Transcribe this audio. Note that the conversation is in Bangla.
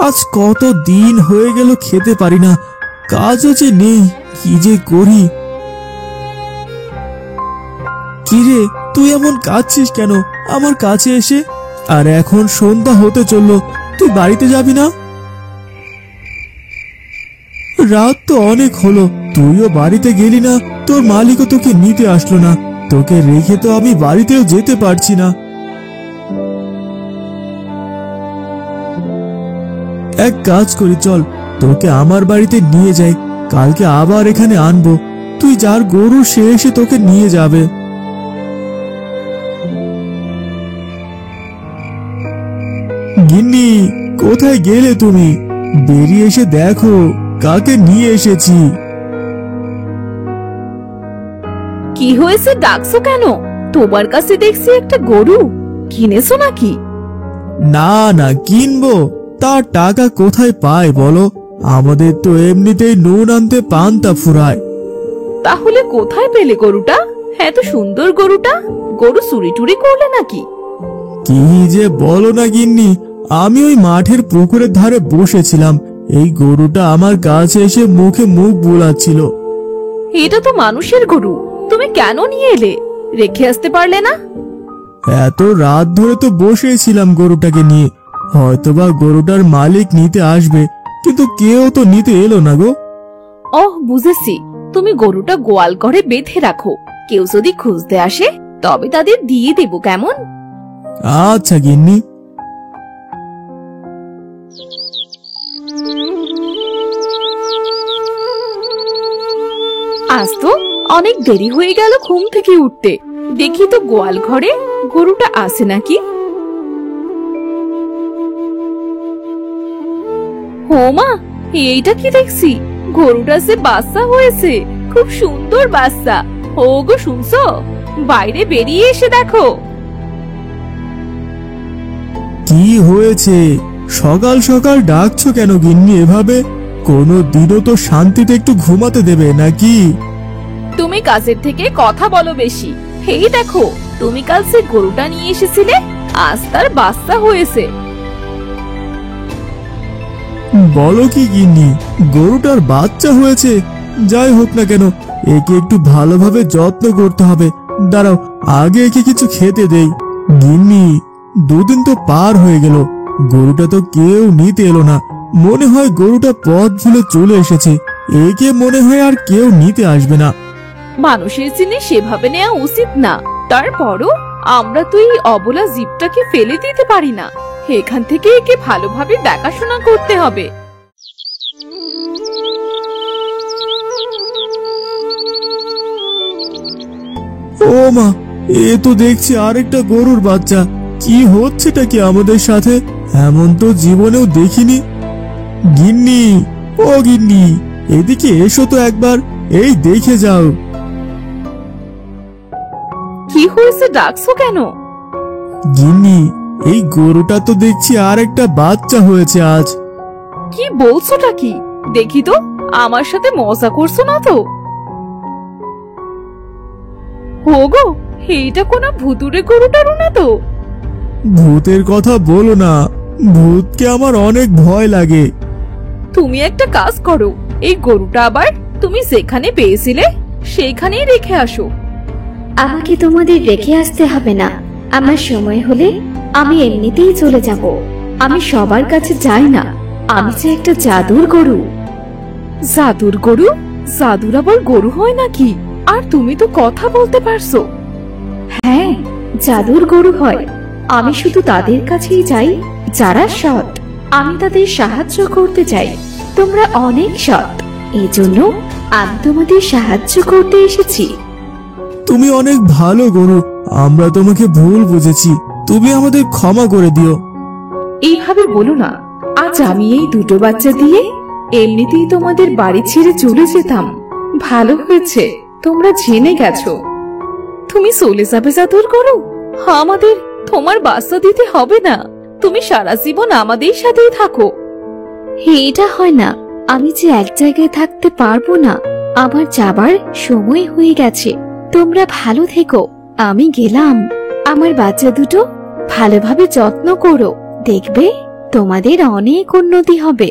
আজ কত দিন হয়ে গেল খেতে পারি না, কাজও যে নেই, কি যে করি। কিরে, তুই এমন কাঁদছিস কেন আমার কাছে এসে? আর এখন সন্ধ্যা হতে চললো, তুই বাড়িতে যাবি না? রাত তো অনেক হলো, তুইও বাড়িতে গেলি না, তোর মালিকও তোকে নিতে আসলো না। তোকে রেখে তো আমি বাড়িতেও যেতে পারছি না। এক কাজ করি, চল তোকে আমার বাড়িতে নিয়ে যাই, কালকে আবার এখানে আনবো। তুই যার গরু সে এসে তোকে নিয়ে যাবে। গিন্নি, কোথায় গেলে তুমি? বেরিয়ে এসে দেখো কাকে নিয়ে এসেছি। কি হয়েছে, ডাকছো কেন? তোমার কাছে দেখছি একটা গরু, কিনেছো নাকি? না না, কিনবো? তার টাকা কোথায় পায় বলো? আমাদের তো এমনিতেই নুন আনতে পান্তা ফুরায়। তাহলে কোথায় পেলে গরুটা? এত সুন্দর গরুটা, গরু চুরি টুরি করলে নাকি? কি যে বলো না গিন্নি, আমি ওই মাঠের পুকুরের ধারে বসেছিলাম, এই গরুটা আমার কাছে এসে মুখে মুখ বুলাচ্ছিল। এটা তো মানুষের গরু, তুমি কেন নিয়ে এলে? রেখে আসতে পারলে না? এত রাত ধরে তো বসেছিলাম গরুটাকে নিয়ে, হয়তোবা গরুটার মালিক নিতে আসবে, কিন্তু কেউ তো নিতে এলো না গো। ওহ, বুঝেছি, তুমি গরুটা গোয়াল ঘরে বেঁধে রাখো, কেউ যদি খুঁজতে আসে তবে তাদের দিয়ে দেব, কেমন? আচ্ছা গিন্নি। আজ তো অনেক দেরি হয়ে গেল ঘুম থেকে উঠতে, দেখি তো গোয়াল ঘরে গরুটা আছে নাকি। ও মা, এইটা কি দেখছি? গরুটা যে বাচ্চা হয়েছে, খুব সুন্দর বাচ্চা। ও গো, শুনছো? বাইরে বেরিয়ে এসে দেখো। কি হয়েছে? সকাল সকাল ডাকছো কেন গিন্নি এভাবে? কোনো দিনও তো শান্তিতে একটু ঘুমাতে দেবে নাকি? তুমি কাজের থেকে কথা বলো বেশি। এই দেখো, তুমি কাল যে গরুটা নিয়ে এসেছিলে, আজ তার বাচ্চা হয়েছে। বলো কি গিন্নি, গরুটার বাচ্চা হয়েছে? যাই হোক না কেন, একে একটু ভালোভাবে যত্ন করতে হবে। দাঁড়াও, আগে একে কিছু খেতে দেই। গিন্নি, দুদিন তো পার হয়ে গেল, গরুটা তো কেউ নিতে এলো না। মনে হয় গরুটা পথ ভুলে চলে এসেছে, একে মনে হয় আর কেউ নিতে আসবে না। মানুষের জিনিস সেভাবে নেওয়া উচিত না, তারপরও আমরা তো এই অবলা জীবটাকে ফেলে দিতে পারি না। এখান থেকে একে ভালোভাবে দেখাশোনা করতে হবে। ও মা, এ তো দেখছি আরেকটা গরুর বাচ্চা। কি হচ্ছেটা কি আমাদের সাথে? এমন তো জীবনেও দেখিনি। গিন্নি, ও গিন্নি, এদিকে এসো তো একবার, এই দেখে যাও। কি হয়েছে, ডাকছো কেন? গিন্নি, এই গরুটা তো দেখছি আরেকটা বাচ্চা হয়েছে আজ। কি বলছোটা কি? দেখি তো, আমার সাথে মজা করছো না তো? ওগো, এইটা কোন ভুতুরে গরুটারও না তো? ভূতের কথা বলো না, ভূতকে আমার অনেক ভয় লাগে। তুমি একটা কাজ করো, এই গরুটা আবার তুমি যেখানে পেয়েছিলে সেইখানেই রেখে আসো। আমাকে তোমাদের রেখে আসতে হবে না, আমার সময় হলে আমি এমনিতেই চলে যাব। আমি সবার কাছে যাই না, আমি যে একটা জাদুর গরু। জাদুর গরু? জাদুর আবার গরু হয় নাকি? আর তুমি তো কথা বলতে পারছো। হ্যাঁ, জাদুর গরু হয়। আমি শুধু তাদের কাছেই যাই যারা সৎ। আমি তাদের সাহায্য করতে চাই। তোমরা অনেক সৎ, এই জন্য আমি তোমাদের সাহায্য করতে এসেছি। তুমি অনেক ভালো গরু, আমরা তোমাকে ভুল বুঝেছি, তুমি আমাদের ক্ষমা করে দিও। এইভাবে বলো না, আজ আমি এই দুটো বাচ্চা দিয়ে এমনিতেই তোমাদের বাড়ি ছেড়ে চলে যেতাম। ভালো হয়েছে তোমরা জেনে গেছো। তুমি চলে যাবে জাদুর গরু? আমাদের তোমার বাচ্চা দিতে হবে না, তুমি সারা জীবন আমাদের সাথেই থাকো। এটা হয় না, আমি যে এক জায়গায় থাকতে পারবো না, আমার যাবার সময় হয়ে গেছে। তোমরা ভালো থেকো, আমি গেলাম। আমার বাচ্চা দুটো ভালোভাবে যত্ন করো, দেখবে তোমাদের অনেক উন্নতি হবে।